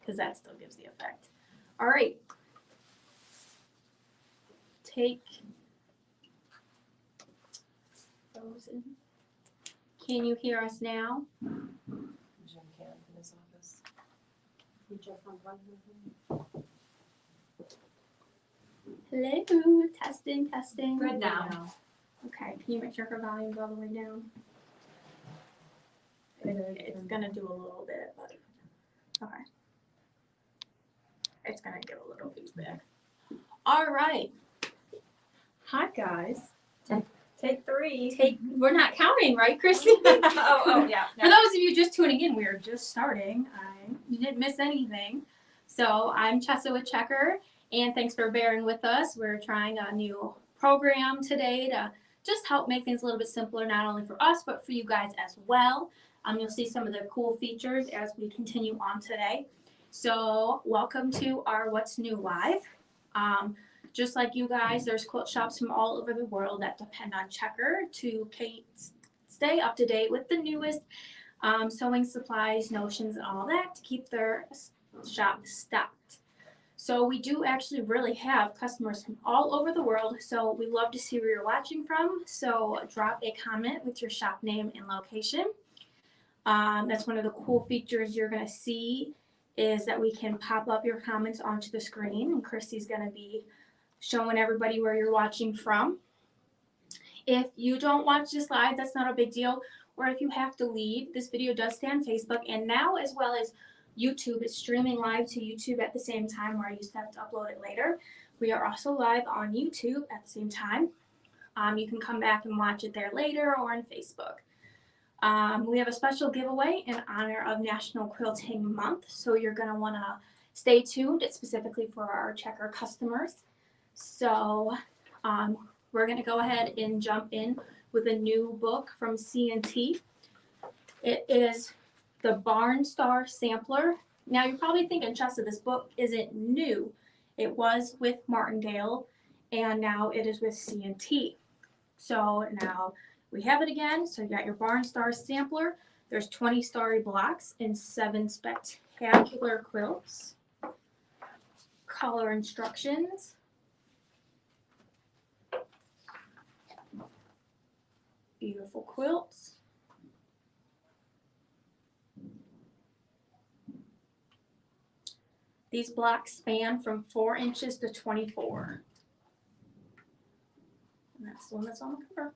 because that still gives the effect. All right. Take Frozen. Can you hear us now? Jim can in his office. You Jeff on Hello. Testing, testing. Good now. Okay. Can you make sure her volume's all the way down? It's gonna do a little bit, but okay. It's gonna give a little feedback. All right. Hi guys. Take 3. We're not counting, right, Christy? oh yeah. For those of you just tuning in, we are just starting. You didn't miss anything. So I'm Chessa with Checker, and thanks for bearing with us. We're trying a new program today to just help make things a little bit simpler, not only for us, but for you guys as well. You'll see some of the cool features as we continue on today. So welcome to our What's New Live. Just like you guys, there's quilt shops from all over the world that depend on Checker to stay up to date with the newest sewing supplies, notions, and all that to keep their shop stocked. So we do actually really have customers from all over the world. So we love to see where you're watching from. So drop a comment with your shop name and location. That's one of the cool features you're going to see is that we can pop up your comments onto the screen, and Christy's going to be showing everybody where you're watching from. If you don't watch this live, that's not a big deal. Or if you have to leave, this video does stay on Facebook, and now as well as YouTube. It's streaming live to YouTube at the same time, where I used to have to upload it later. We are also live on YouTube at the same time. You can come back and watch it there later or on Facebook. We have a special giveaway in honor of National Quilting Month, so you're going to want to stay tuned. It's specifically for our Checker customers. So we're going to go ahead and jump in with a new book from C&T. It is the Barn Star Sampler. Now you're probably thinking, Chessa, this book isn't new. It was with Martindale, and now it is with C&T. So now we have it again. So you got your Barn Star Sampler. There's 20 starry blocks and 7 spectacular quilts. Color instructions. Beautiful quilts. These blocks span from 4 inches to 24. And that's the one that's on the cover.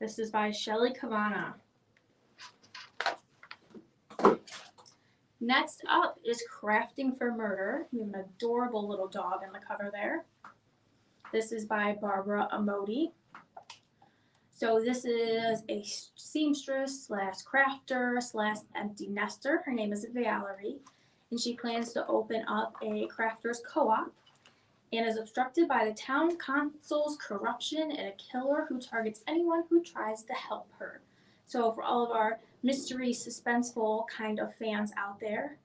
This is by Shelley Kavana. Next up is Crafting for Murder. We have an adorable little dog on the cover there. This is by Barbara Amoti. So this is a seamstress slash crafter slash empty nester. Her name is Valerie, and she plans to open up a crafters co-op and is obstructed by the town council's corruption and a killer who targets anyone who tries to help her. So for all of our mystery, suspenseful kind of fans out there,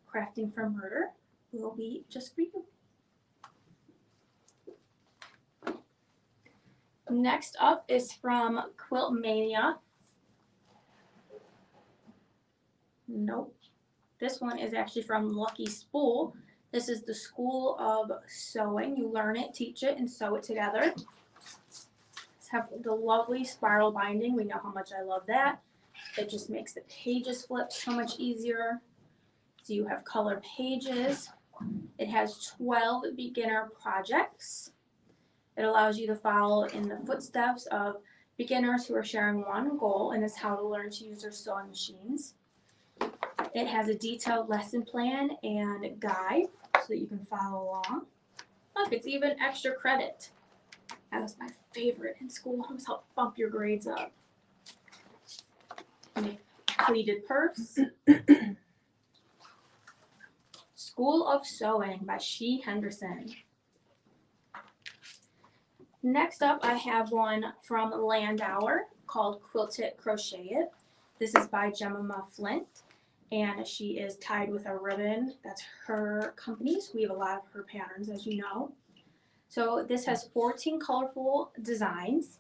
Crafting for Murder will be just for you. Next up is from Quilt Mania. Nope. This one is actually from Lucky Spool. This is the School of Sewing. You learn it, teach it, and sew it together. Let's have the lovely spiral binding. We know how much I love that. It just makes the pages flip so much easier. So you have colored pages. It has 12 beginner projects. It allows you to follow in the footsteps of beginners who are sharing one goal, and is how to learn to use their sewing machines. It has a detailed lesson plan and guide so that you can follow along. Look, it's even extra credit. That was my favorite in school. It was help bump your grades up. Make pleated purse. School of Sewing by She Henderson. Next up, I have one from Landauer called Quilt It, Crochet It. This is by Jemima Flint, and she is tied with a ribbon. That's her company's. We have a lot of her patterns, as you know. So this has 14 colorful designs,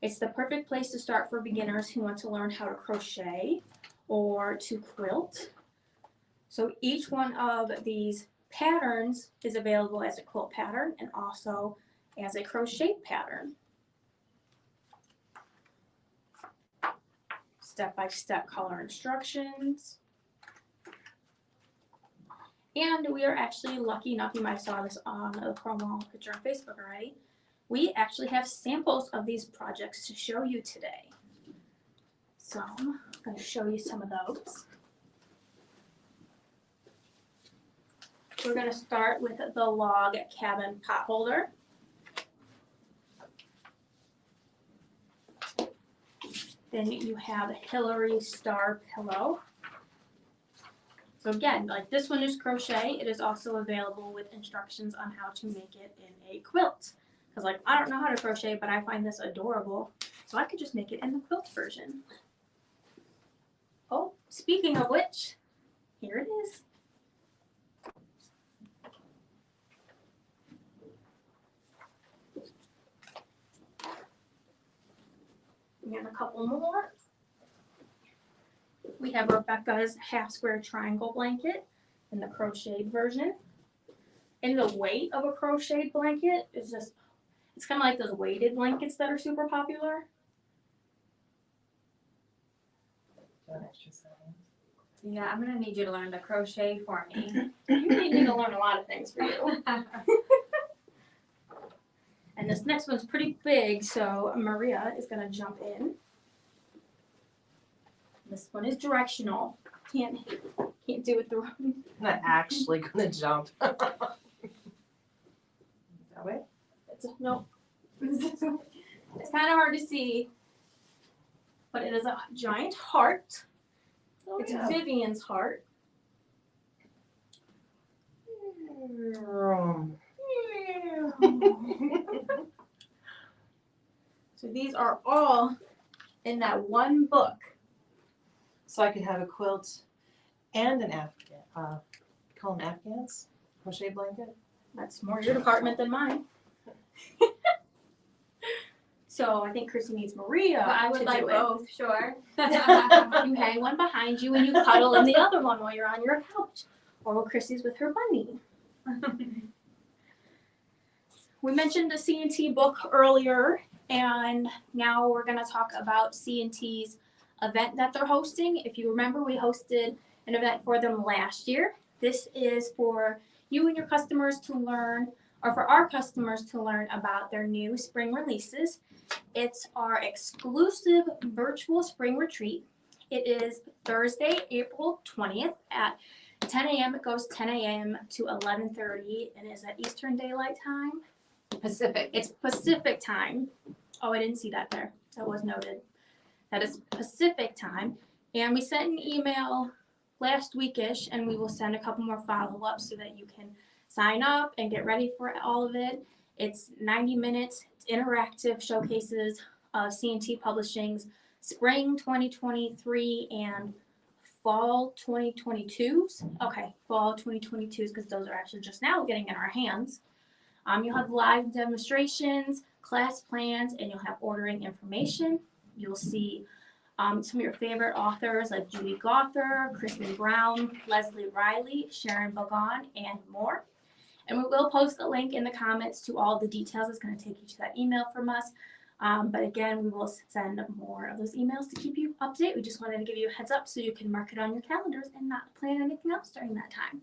It's the perfect place to start for beginners who want to learn how to crochet or to quilt. So each one of these patterns is available as a quilt pattern and also as a crochet pattern. Step-by-step color instructions. And we are actually lucky enough, you might have saw this on the promo picture on Facebook already. We actually have samples of these projects to show you today. So I'm going to show you some of those. We're going to start with the log cabin pot holder. Then you have a Hillary Star pillow. So again, like this one is crochet. It is also available with instructions on how to make it in a quilt. Because like I don't know how to crochet, but I find this adorable. So I could just make it in the quilt version. Oh, speaking of which, here it is. We have a couple more. We have Rebecca's half square triangle blanket in the crocheted version. And the weight of a crocheted blanket is just, it's kind of like those weighted blankets that are super popular. Yeah, I'm gonna need you to learn to crochet for me. You need me to learn a lot of things for you. And this next one's pretty big, so Maria is gonna jump in. This one is directional. Can't do it the wrong. I'm not actually gonna jump. That way? No. It's kind of hard to see, but it is a giant heart. Oh, It's yeah. Vivian's heart. So these are all in that one book. So I could have a quilt and an Afghan, call them Afghans? Crochet blanket? That's more your department than mine. So I think Chrissy needs Maria But I to would like do both, sure. it. You hang one behind you and you cuddle in the other one while you're on your couch. Or while Chrissy's with her bunny. We mentioned the C&T book earlier, and now we're going to talk about C&T's event that they're hosting. If you remember, we hosted an event for them last year. This is for you and your customers to learn, or for our customers to learn about their new spring releases. It's our exclusive virtual spring retreat. It is Thursday, April 20th at 10 a.m. It goes 10 a.m. to 11:30, and is that Eastern Daylight Time? Pacific. It's Pacific time. Oh, I didn't see that there. That was noted. That is Pacific time. And we sent an email last weekish, and we will send a couple more follow-ups so that you can sign up and get ready for all of it. It's 90 minutes. It's interactive showcases of C&T Publishing's spring 2023 and fall 2022s. Okay, fall 2022s because those are actually just now getting in our hands. You'll have live demonstrations, class plans, and you'll have ordering information. You'll see some of your favorite authors like Judy Gother, Kristen Brown, Leslie Riley, Sharon Bagan, and more. And we will post a link in the comments to all the details. It's going to take you to that email from us. But again, we will send more of those emails to keep you up to date. We just wanted to give you a heads up so you can mark it on your calendars and not plan anything else during that time.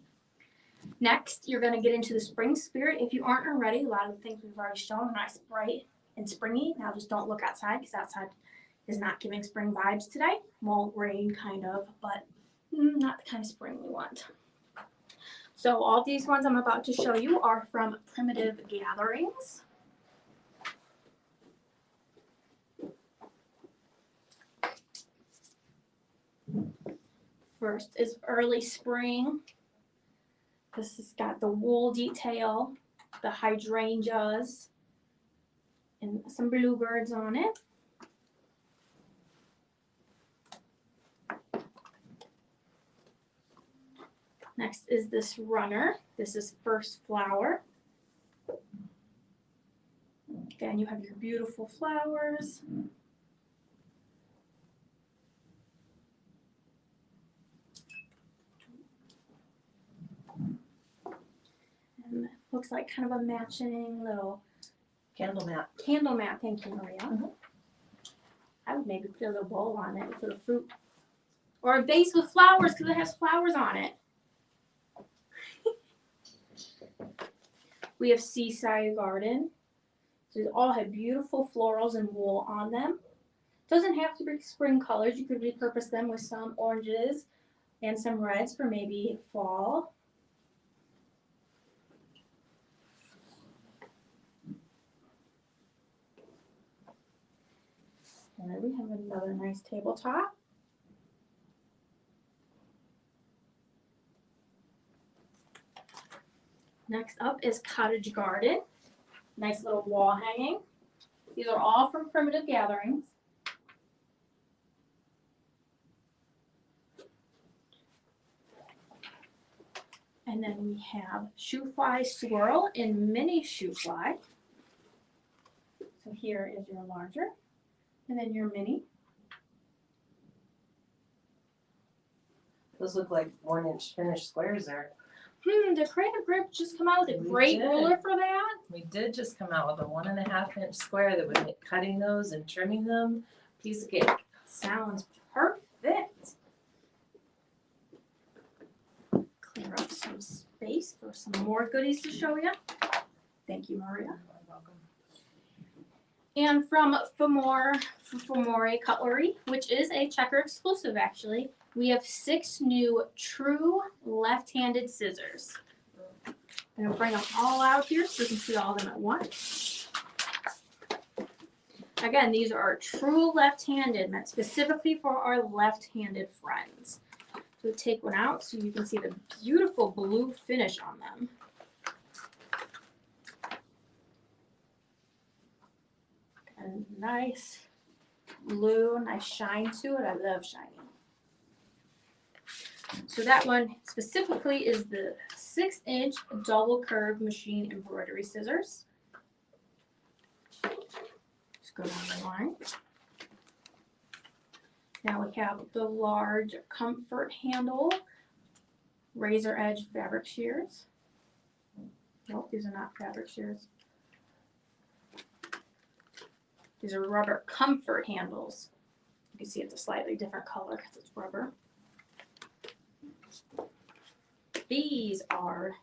Next, you're going to get into the spring spirit. If you aren't already, a lot of the things we've already shown are nice, bright, and springy. Now just don't look outside because outside is not giving spring vibes today. Won't rain, kind of, but not the kind of spring we want. So all these ones I'm about to show you are from Primitive Gatherings. First is early spring. This has got the wool detail, the hydrangeas, and some bluebirds on it. Next is this runner. This is first flower. Again, you have your beautiful flowers. And it looks like kind of a matching little Candle mat. candle mat. Thank you, Maria. Mhm. I would maybe put a little bowl on it with little fruit. Or a vase with flowers because it has flowers on it. We have Seaside Garden. So they all have beautiful florals and wool on them. Doesn't have to be spring colors. You could repurpose them with some oranges and some reds for maybe fall. And then we have another nice tabletop. Next up is Cottage Garden. Nice little wall hanging. These are all from Primitive Gatherings. And then we have Shoe Fly Swirl and Mini Shoe Fly. So here is your larger, and then your mini. Those look like 1-inch finished squares there. Did Creative Grip just come out with a We great did. ruler for that? We did just come out with a 1.5-inch square that would make cutting those and trimming them piece of cake. Sounds perfect. Clear up some space for some more goodies to show you. Thank you, Maria. You're welcome. And from Famore Cutlery, which is a Checker exclusive actually, we have 6 new true left-handed scissors. I'm gonna bring them all out here so you can see all of them at once. Again, these are true left-handed, meant specifically for our left-handed friends. So take one out so you can see the beautiful blue finish on them. And nice blue, nice shine to it. I love shiny. So that one specifically is the 6-inch double curve machine embroidery scissors. Just go down the line. Now we have the large comfort handle razor edge fabric shears. Nope, these are not fabric shears. These are rubber comfort handles. You can see it's a slightly different color because it's rubber. These are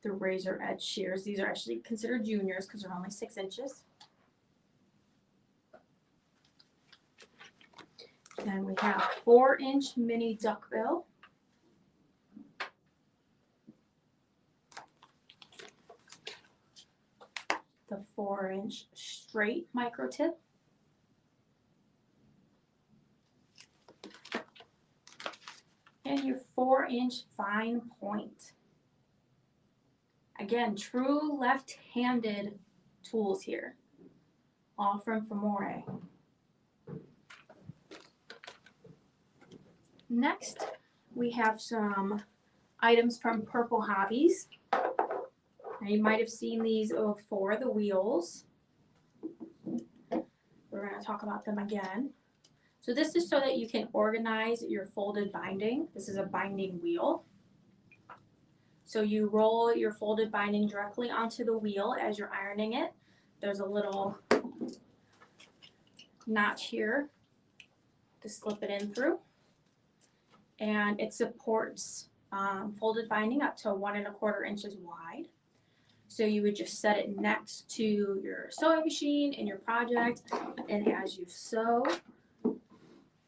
the razor edge shears. These are actually considered juniors because they're only 6 inches. And we have 4-inch mini duckbill. The 4-inch straight micro tip. And your 4-inch fine point. Again, true left-handed tools here, all from Famore. Next, we have some items from Purple Hobbies. Now, you might have seen these before, the wheels. We're going to talk about them again. So this is so that you can organize your folded binding. This is a binding wheel. So you roll your folded binding directly onto the wheel as you're ironing it. There's a little notch here to slip it in through. And it supports folded binding up to 1 1/4 inches wide. So you would just set it next to your sewing machine in your project, and as you sew,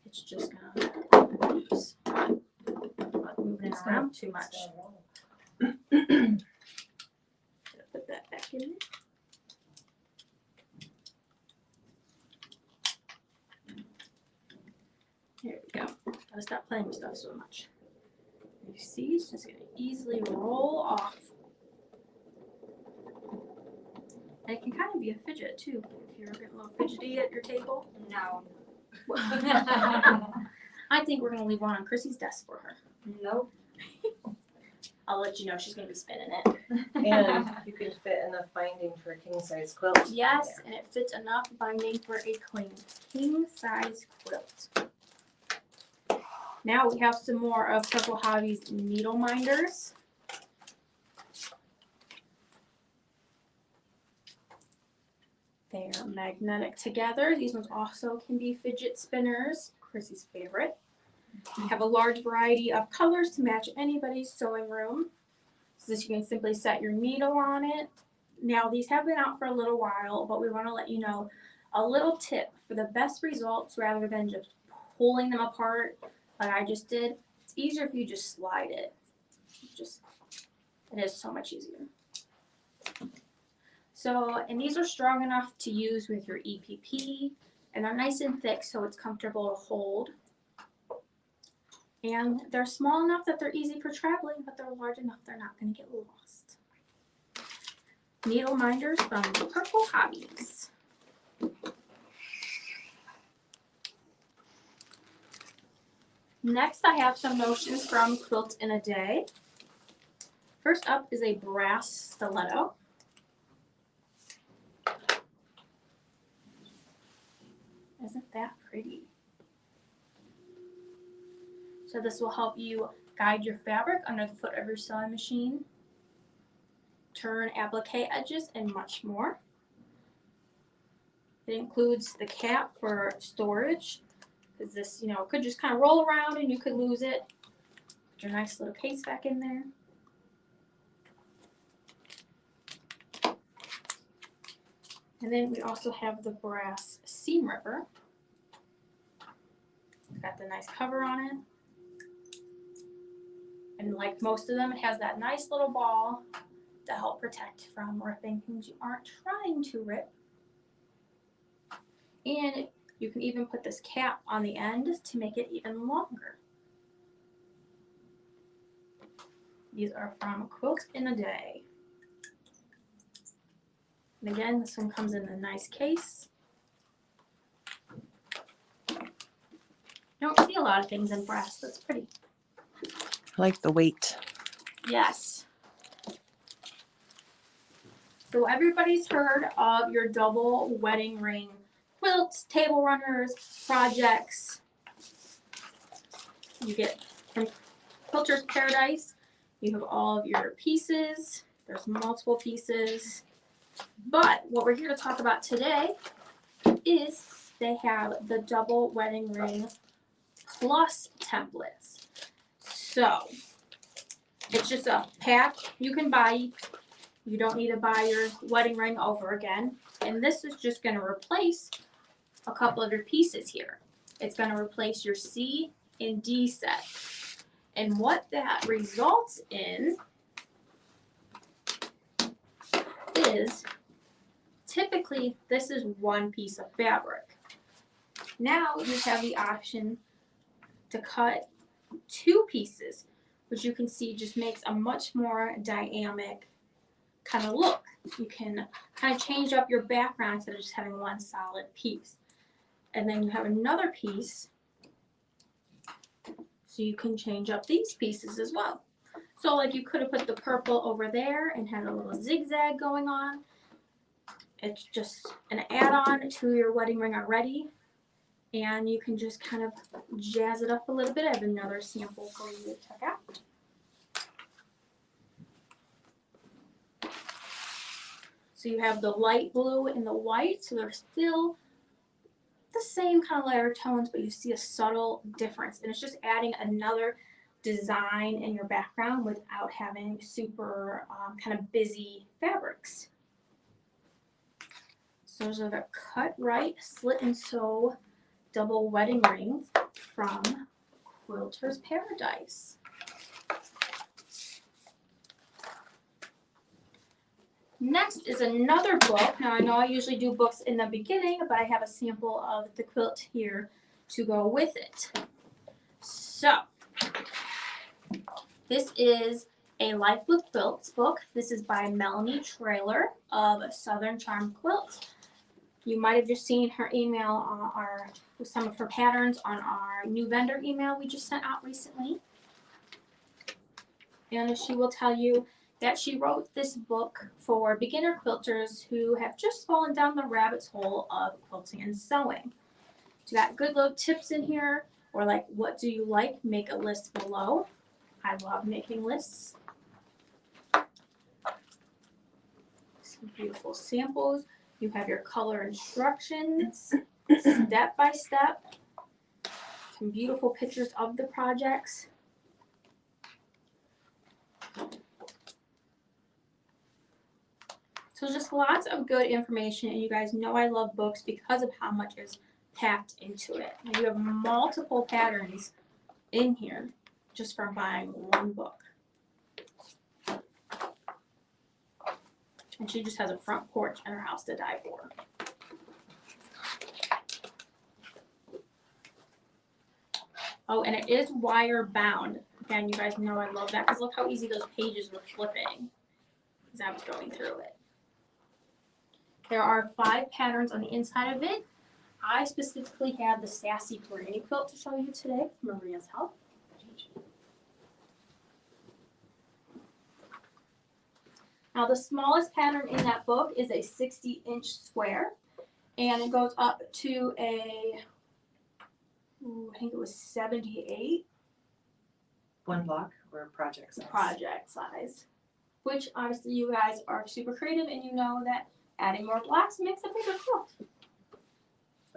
it's just gonna, oops, not moving it around too much. Put that back in there. Here we go. Gotta stop playing with stuff so much. You see, it's just gonna easily roll off. And it can kind of be a fidget too, if you're getting a little fidgety at your table. No. I think we're gonna leave one on Chrissy's desk for her. Nope. I'll let you know she's gonna be spinning it. And you can fit enough binding for a king size quilt. in Yes, there. and it fits enough binding for a king size quilt. Now we have some more of Purple Hobby's needle minders. They're magnetic together. These ones also can be fidget spinners, Chrissy's favorite. We have a large variety of colors to match anybody's sewing room. So that you can simply set your needle on it. Now these have been out for a little while, but we want to let you know a little tip for the best results rather than just pulling them apart like I just did. It's easier if you just slide it. It is so much easier. So, and these are strong enough to use with your EPP, and they're nice and thick so it's comfortable to hold. And they're small enough that they're easy for traveling, but they're large enough they're not going to get lost. Needle minders from Purple Hobbies. Next, I have some notions from Quilt in a Day. First up is a brass stiletto. Isn't that pretty? So this will help you guide your fabric under the foot of your sewing machine, turn applique edges, and much more. It includes the cap for storage, because this, could just kind of roll around and you could lose it. Put your nice little case back in there. And then we also have the brass seam ripper. It's got the nice cover on it. And like most of them, it has that nice little ball to help protect from ripping things you aren't trying to rip. And you can even put this cap on the end to make it even longer. These are from Quilt in a Day. And again, this one comes in a nice case. You don't see a lot of things in brass. That's pretty. I like the weight. Yes. So everybody's heard of your double wedding ring quilts, table runners, projects. You get from Quilter's Paradise. You have all of your pieces. There's multiple pieces. But what we're here to talk about today is they have the double wedding ring plus templates. So it's just a pack you can buy. You don't need to buy your wedding ring over again. And this is just going to replace a couple of your pieces here. It's going to replace your C and D set. And what that results in is typically this is one piece of fabric. Now you have the option to cut two pieces, which you can see just makes a much more dynamic kind of look. You can kind of change up your background instead of just having one solid piece. And then you have another piece, so you can change up these pieces as well. So like you could have put the purple over there and had a little zigzag going on. It's just an add-on to your wedding ring already. And you can just kind of jazz it up a little bit. I have another sample for you to check out. So you have the light blue and the white, so they're still the same kind of lighter tones, but you see a subtle difference. And it's just adding another design in your background without having super kind of busy fabrics. So those are the Cut Right Slit and Sew double wedding rings from Quilter's Paradise. Next is another book. Now I know I usually do books in the beginning, but I have a sample of the quilt here to go with it. So this is a Life with Quilts book. This is by Melanie Trailer of Southern Charm Quilt. You might have just seen her email with some of her patterns on our new vendor email we just sent out recently. and she will tell you that she wrote this book for beginner quilters who have just fallen down the rabbit's hole of quilting and sewing. She got good little tips in here, or like, what do you like? Make a list below. I love making lists. Some beautiful samples. You have your color instructions, step by step. Some beautiful pictures of the projects. So just lots of good information, and you guys know I love books because of how much is packed into it. And you have multiple patterns in here just from buying one book. And she just has a front porch in her house to die for. Oh, and it is wire bound. Again, you guys know I love that because look how easy those pages were flipping as I was going through it. There are 5 patterns on the inside of it. I specifically have the Sassy Granny quilt to show you today with Maria's help. Now the smallest pattern in that book is a 60-inch square, and it goes up to a, I think it was 78 One block or project size? project size, which obviously you guys are super creative and you know that adding more blocks makes a bigger quilt.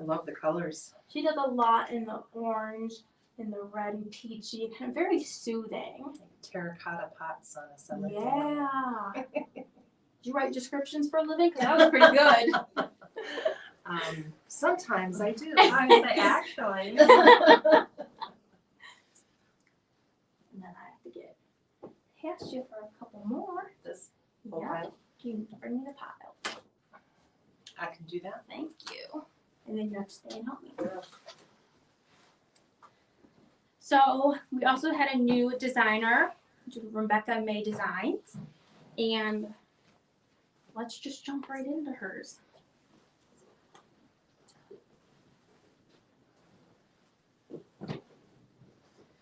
I love the colors. She does a lot in the orange, in the red and peachy, kind of very soothing. Like terracotta pots on a summer day. Yeah. Did you write descriptions for a living? 'Cause that was pretty good. Sometimes I do. I would say actually. And then I have to get past you for a couple more. This full Yeah. pile. You can bring me the pile. I can do that. Thank you. And then you have to stay and help me. So we also had a new designer, which is Rebecca May Designs, and let's just jump right into hers.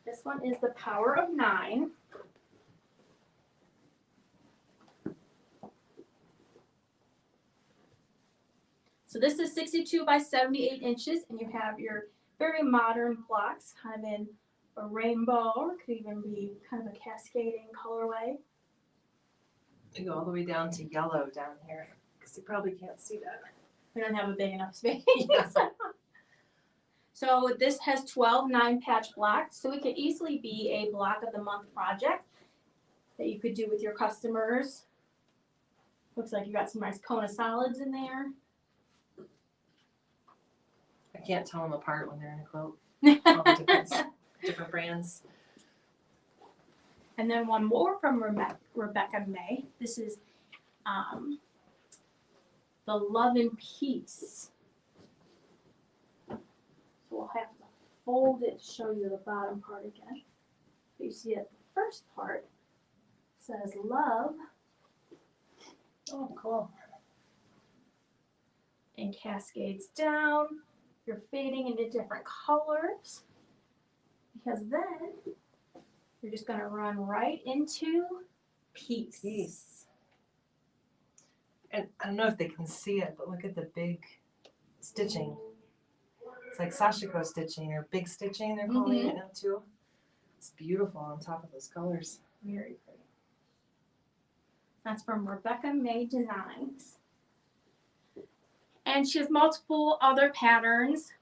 This one is the Power of 9. So this is 62 by 78 inches, and you have your very modern blocks, kind of in a rainbow, or it could even be kind of a cascading colorway. I go all the way down to yellow down here because you probably can't see that. We don't have a big enough space. Yes. So this has 12 9-patch blocks, so it could easily be a block of the month project that you could do with your customers. Looks like you got some nice Kona solids in there. I can't tell them apart when they're in a quilt. All the different brands. And then one more from Rebecca May. This is the Love and Peace. So we'll have to fold it to show you the bottom part again. But you see that the first part says love Oh, cool. and cascades down. You're fading into different colors because then you're just going to run right into peace. Peace. And I don't know if they can see it, but look at the big stitching. It's like sashiko stitching or big stitching, they're calling it now too. It's beautiful on top of those colors. Very pretty. That's from Rebecca May Designs. And she has multiple other patterns.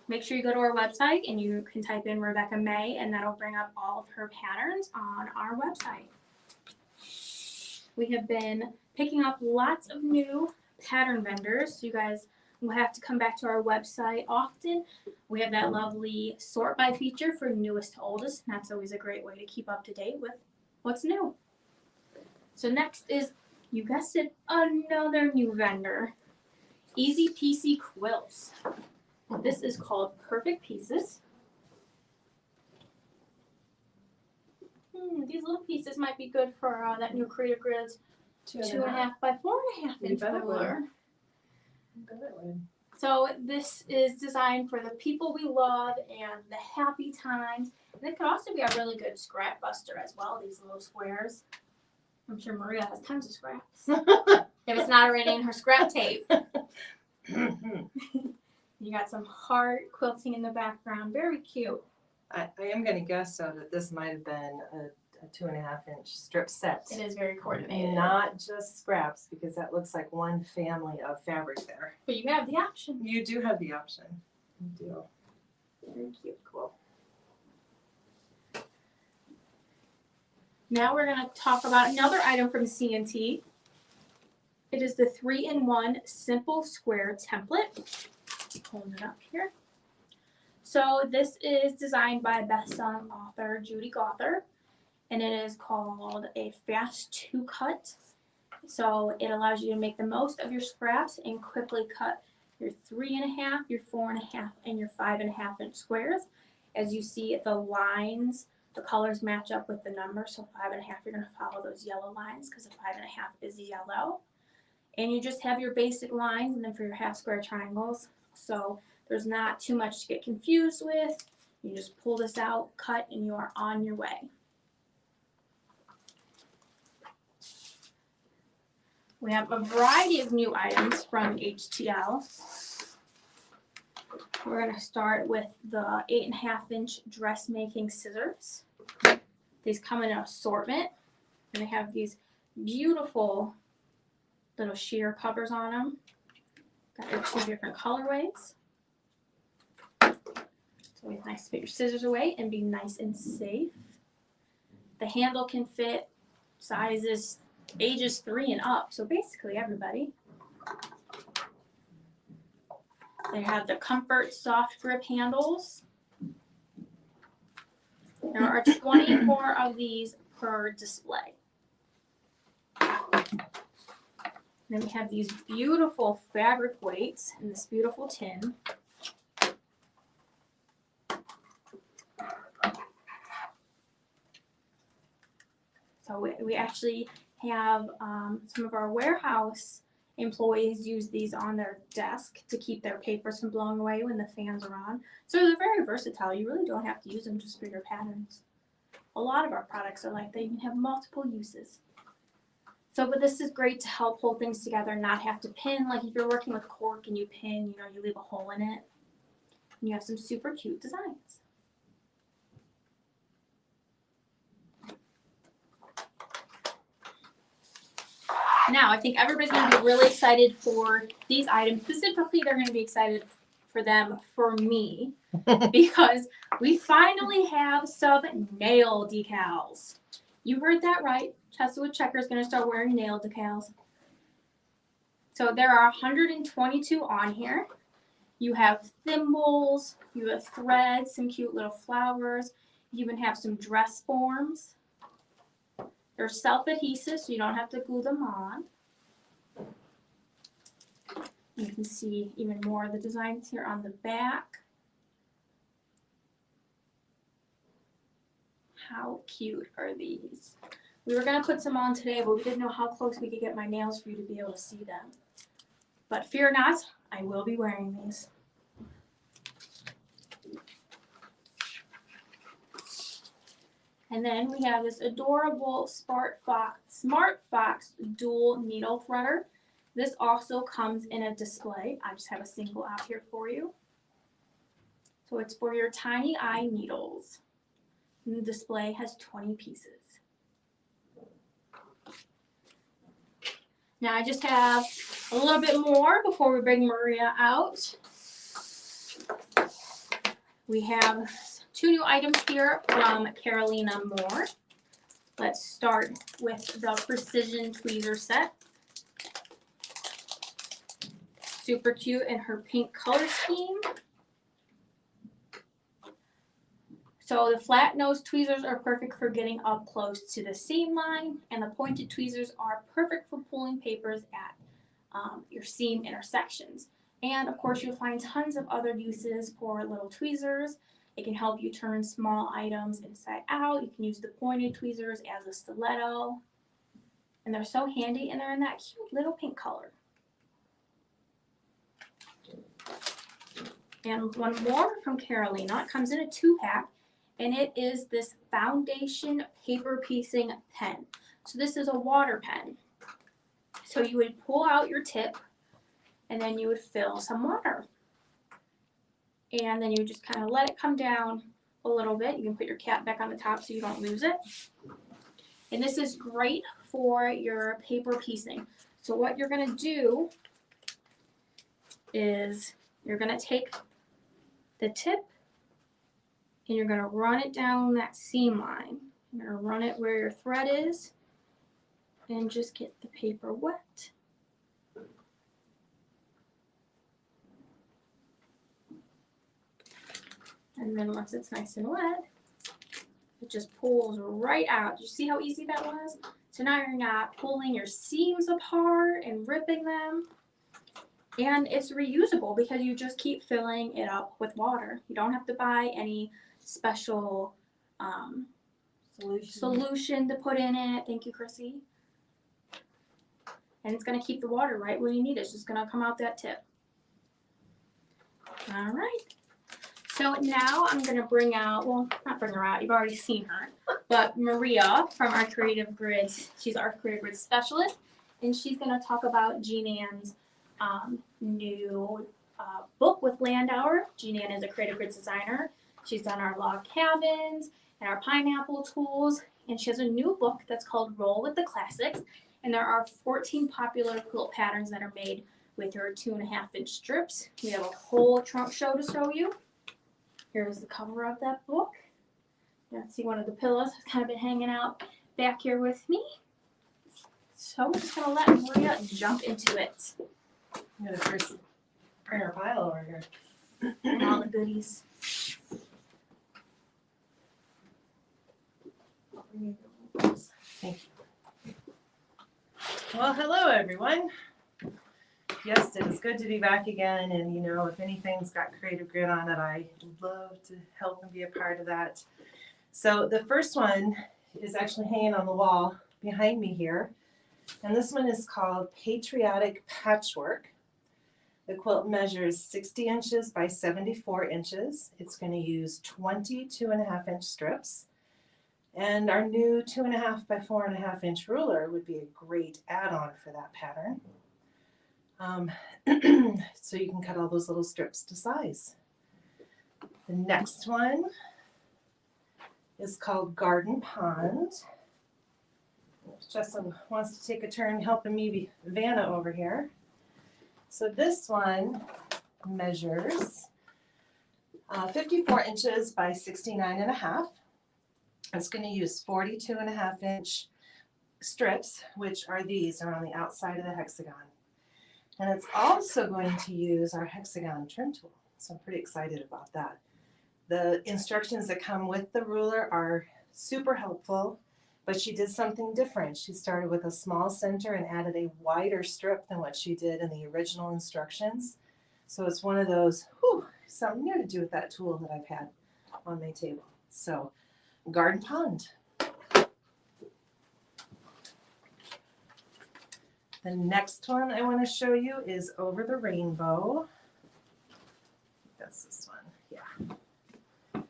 Make sure you go to our website and you can type in Rebecca May, and that'll bring up all of her patterns on our website. We have been picking up lots of new pattern vendors. So you guys will have to come back to our website often. We have that lovely sort by feature for newest to oldest, and that's always a great way to keep up to date with what's new. So next is, you guessed it, another new vendor. Easy Peasy Quilts. This is called Perfect Pieces. These little pieces might be good for that new Creative Grids 2.5 by 4.5 You inch bet it would. ruler. I bet it would. So this is designed for the people we love and the happy times. They could also be a really good scrap buster as well, these little squares. I'm sure Maria has tons of scraps. If it's not already in her scrap tape. You got some heart quilting in the background. Very cute. I am going to guess though that this might have been a 2.5-inch strip set. It is very coordinated. Not just scraps, because that looks like one family of fabric there. But you have the option. You do have the option. You do. Very cute. Cool. Now we're going to talk about another item from C&T. It is the 3-in-1 Simple Square Template. Hold it up here. So this is designed by best-selling author Judy Gother, and it is called a Fast 2-Cut. So it allows you to make the most of your scraps and quickly cut your 3.5, your 4.5, and your 5.5-inch squares. As you see, the lines, the colors match up with the numbers. So 5.5, you're going to follow those yellow lines because the 5.5 is yellow. And you just have your basic lines, and then for your half square triangles. So there's not too much to get confused with. You just pull this out, cut, and you are on your way. We have a variety of new items from HTL. We're going to start with the 8.5-inch dressmaking scissors. These come in an assortment, and they have these beautiful little sheer covers on them. Got your 2 different colorways. It's always nice to put your scissors away and be nice and safe. The handle can fit sizes, ages 3 and up, so basically everybody. They have the Comfort Soft Grip handles. There are 24 of these per display. Then we have these beautiful fabric weights in this beautiful tin. So we actually have some of our warehouse employees use these on their desk to keep their papers from blowing away when the fans are on. So they're very versatile. You really don't have to use them just for your patterns. A lot of our products are like that. You can have multiple uses. So, but this is great to help hold things together and not have to pin. Like if you're working with cork and you pin, you leave a hole in it. And you have some super cute designs. Now, I think everybody's going to be really excited for these items. Specifically, they're going to be excited for them, for me, because we finally have some nail decals. You heard that right. Chesawood Checker is going to start wearing nail decals. So there are 122 on here. You have thimbles, you have threads, some cute little flowers. You even have some dress forms. They're self-adhesive, so you don't have to glue them on. You can see even more of the designs here on the back. How cute are these? We were going to put some on today, but we didn't know how close we could get my nails for you to be able to see them. But fear not, I will be wearing these. And then we have this adorable Smart Fox dual needle threader. This also comes in a display. I just have a single out here for you. So it's for your tiny eye needles. And the display has 20 pieces. Now I just have a little bit more before we bring Maria out. We have 2 new items here from Carolina Moore. Let's start with the Precision Tweezer set. Super cute in her pink color scheme. So the flat nose tweezers are perfect for getting up close to the seam line, and the pointed tweezers are perfect for pulling papers at your seam intersections. And of course you'll find tons of other uses for little tweezers. It can help you turn small items inside out. You can use the pointed tweezers as a stiletto. And they're so handy, and they're in that cute little pink color. And one more from Carolina. It comes in a 2-pack. and it is this foundation paper piecing pen. So this is a water pen. So you would pull out your tip and then you would fill some water. And then you just kind of let it come down a little bit. You can put your cap back on the top so you don't lose it. And this is great for your paper piecing. So what you're gonna do is you're gonna take the tip and you're gonna run it down that seam line. You're gonna run it where your thread is and just get the paper wet. And then once it's nice and wet, it just pulls right out. Did you see how easy that was? So now you're not pulling your seams apart and ripping them. And it's reusable because you just keep filling it up with water. You don't have to buy any special solution to put in it. Thank you, Chrissy. And it's gonna keep the water right where you need it. It's just gonna come out that tip. All right. So now I'm gonna bring out, well, not bring her out, you've already seen her, but Maria from our Creative Grids, she's our Creative Grid specialist, and she's gonna talk about Jean Ann's new book with Landauer. Jean Ann is a Creative Grids designer. She's done our log cabins and our pineapple tools, and she has a new book that's called Roll with the Classics, and there are 14 popular quilt patterns that are made with her 2.5-inch strips. We have a whole trunk show to show you. Here's the cover of that book. You can see one of the pillows has kind of been hanging out back here with me. So we're just gonna let Maria jump into it. I'm gonna first bring our pile over here. And all the goodies. Thank you. Well, hello everyone. Yes, it is good to be back again, and you know, if anything's got Creative Grid on it, I love to help and be a part of that. So the first one is actually hanging on the wall behind me here, and this one is called Patriotic Patchwork. The quilt measures 60 inches by 74 inches. It's going to use 20 2.5-inch strips, and our new 2.5 by 4.5-inch ruler would be a great add-on for that pattern. So you can cut all those little strips to size. The next one is called Garden Pond. Justin wants to take a turn helping me be Vanna over here. So this one measures 54 inches by 69.5. It's going to use 42.5-inch strips, which are these, are on the outside of the hexagon. And it's also going to use our hexagon trim tool. So I'm pretty excited about that. The instructions that come with the ruler are super helpful, but she did something different. She started with a small center and added a wider strip than what she did in the original instructions. So it's one of those, something new to do with that tool that I've had on my table. So Garden Pond. The next one I want to show you is Over the Rainbow. That's this one, yeah.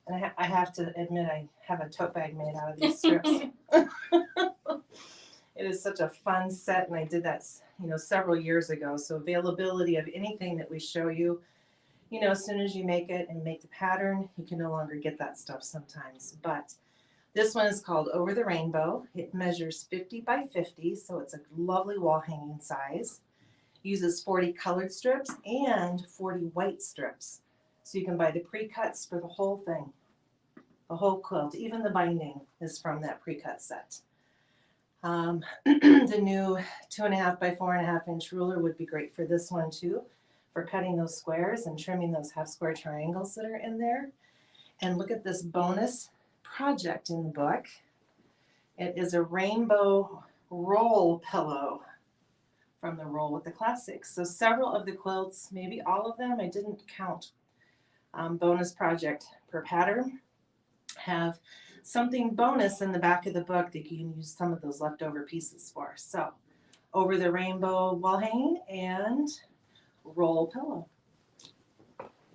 And I have to admit, I have a tote bag made out of these strips. It is such a fun set, and I did that, several years ago. So availability of anything that we show you, as soon as you make it and make the pattern, you can no longer get that stuff sometimes. But this one is called Over the Rainbow. It measures 50 by 50, so it's a lovely wall hanging size. Uses 40 colored strips and 40 white strips. So you can buy the pre-cuts for the whole thing, the whole quilt. Even the binding is from that pre-cut set. The new 2.5 by 4.5-inch ruler would be great for this one too, for cutting those squares and trimming those half square triangles that are in there. And look at this bonus project in the book. It is a rainbow roll pillow from the Roll with the Classics. So several of the quilts, maybe all of them, I didn't count, bonus project per pattern, have something bonus in the back of the book that you can use some of those leftover pieces for. So Over the Rainbow wall hanging and roll pillow.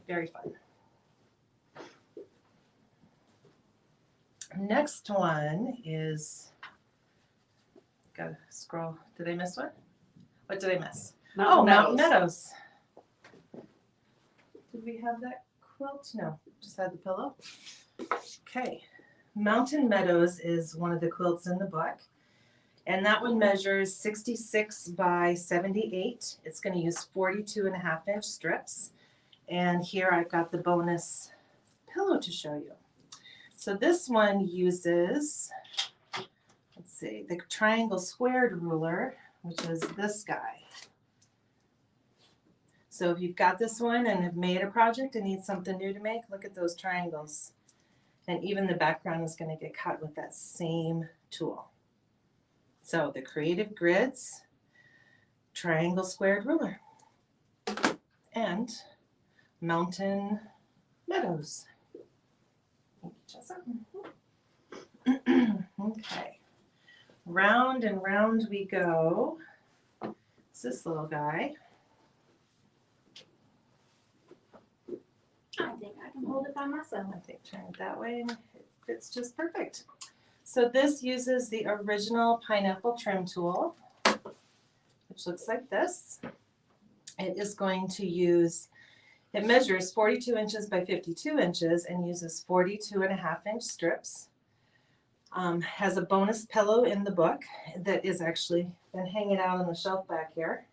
Very fun. Next one is, gotta scroll. Did I miss one? What did I miss? Mountain Meadows. Did we have that quilt? No, just had the pillow. Okay. Mountain Meadows is one of the quilts in the book. And that one measures 66 by 78. It's going to use 42.5-inch strips. And here I've got the bonus pillow to show you. So this one uses, let's see, the triangle squared ruler, which is this guy. So if you've got this one and have made a project and need something new to make, look at those triangles. And even the background is going to get cut with that same tool. So the Creative Grids triangle squared ruler and Mountain Meadows. Thank you, Jessa. Okay, round and round we go. It's this little guy. I think I can hold it by myself. I think turn it that way and it fits just perfect. So this uses the original pineapple trim tool, which looks like this. It is going to use, it measures 42 inches by 52 inches and uses 42.5-inch strips. Has a bonus pillow in the book that is actually been hanging out on the shelf back here.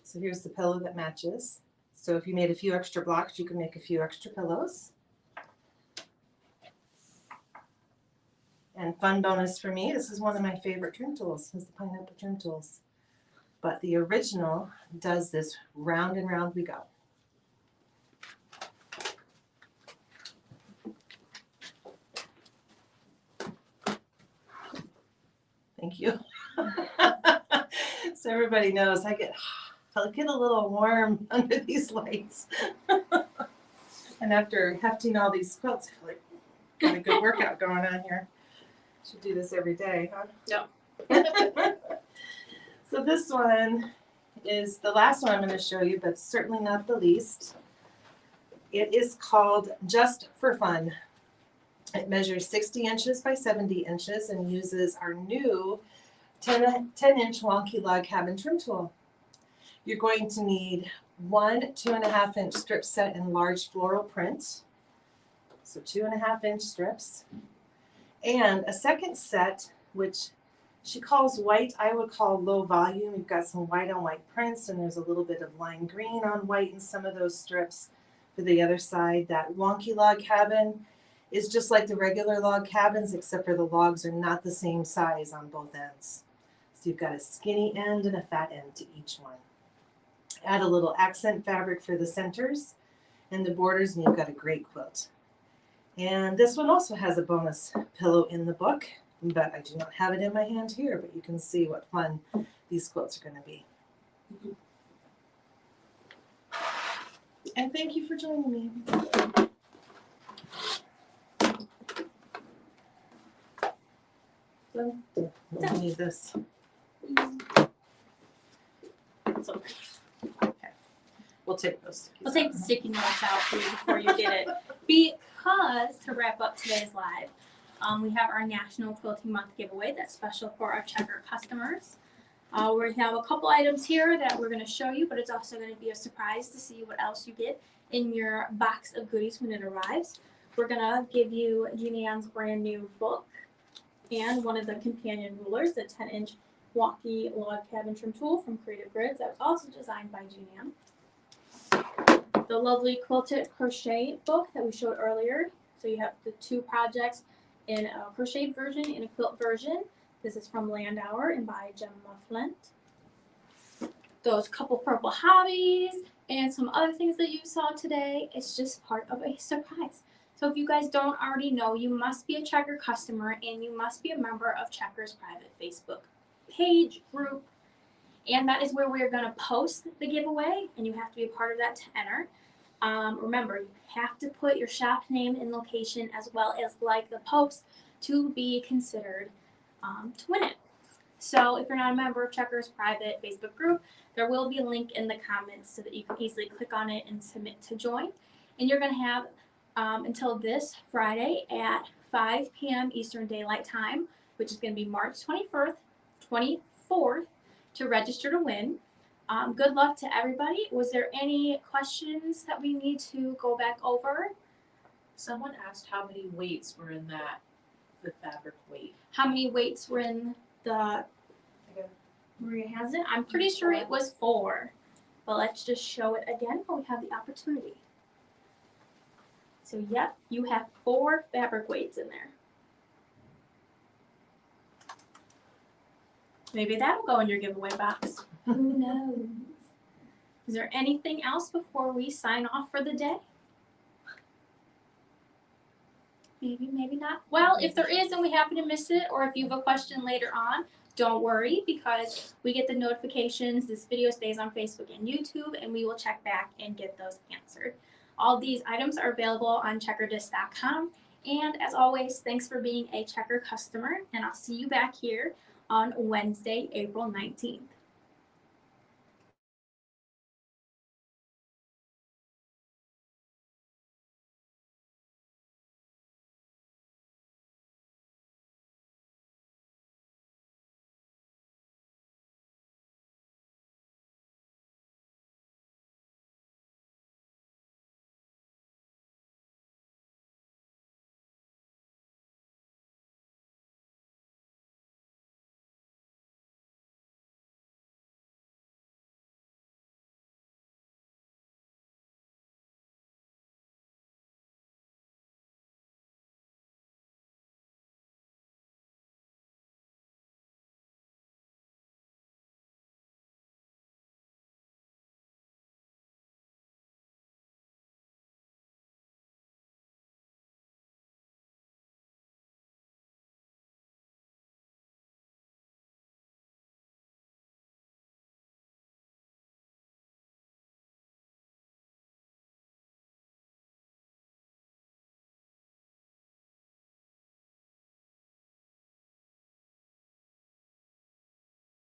So here's the pillow that matches. So if you made a few extra blocks, you can make a few extra pillows. And fun bonus for me, this is one of my favorite trim tools, is the pineapple trim tools. But the original does this round and round we go. Thank you. So everybody knows I get a little warm under these lights. And after hefting all these quilts, I feel like got a good workout going on here. Should do this every day, huh? Yep. So this one is the last one I'm going to show you, but certainly not the least. It is called Just for Fun. It measures 60 inches by 70 inches and uses our new 10-inch wonky log cabin trim tool. You're going to need one 2.5-inch strip set in large floral print. So 2.5-inch strips. And a second set, which she calls white, I would call low volume. You've got some white on white prints, and there's a little bit of lime green on white in some of those strips. For the other side, that wonky log cabin is just like the regular log cabins, except for the logs are not the same size on both ends. So you've got a skinny end and a fat end to each one. Add a little accent fabric for the centers and the borders, and you've got a great quilt. And this one also has a bonus pillow in the book, but I do not have it in my hand here, but you can see what fun these quilts are going to be. And thank you for joining me. So, I need this. So Okay. We'll take those. we'll take the sticky notes out for you before you get it. Because to wrap up today's live, we have our National Quilting Month giveaway that's special for our Checker customers. We have a couple items here that we're going to show you, but it's also going to be a surprise to see what else you get in your box of goodies when it arrives. We're going to give you Jeannie Ann's brand new book and one of the companion rulers, the 10-inch wonky log cabin trim tool from Creative Grids that was also designed by Jeannie Ann. The lovely quilted crochet book that we showed earlier. So you have the two projects in a crocheted version and a quilt version. This is from Landauer and by Gemma Flint. Those couple purple hobbies and some other things that you saw today, it's just part of a surprise. So if you guys don't already know, you must be a Checker customer and you must be a member of Checker's private Facebook page group. And that is where we're going to post the giveaway, and you have to be a part of that to enter. Remember, you have to put your shop name and location as well as like the post to be considered to win it. So if you're not a member of Checker's private Facebook group, there will be a link in the comments so that you can easily click on it and submit to join. And you're going to have until this Friday at 5 p.m. Eastern Daylight Time, which is going to be March 24th, to register to win. Good luck to everybody. Was there any questions that we need to go back over? Someone asked how many weights were in the fabric weight. How many weights were in the, Maria has it? I'm pretty sure it was 4. But let's just show it again when we have the opportunity. So yep, you have 4 fabric weights in there. Maybe that'll go in your giveaway box. Who knows? Is there anything else before we sign off for the day? Maybe, maybe not. Well, if there is and we happen to miss it, or if you have a question later on, don't worry, because we get the notifications. This video stays on Facebook and YouTube, and we will check back and get those answered. All these items are available on checkerdisc.com. And as always, thanks for being a Checker customer, and I'll see you back here on Wednesday, April 19th.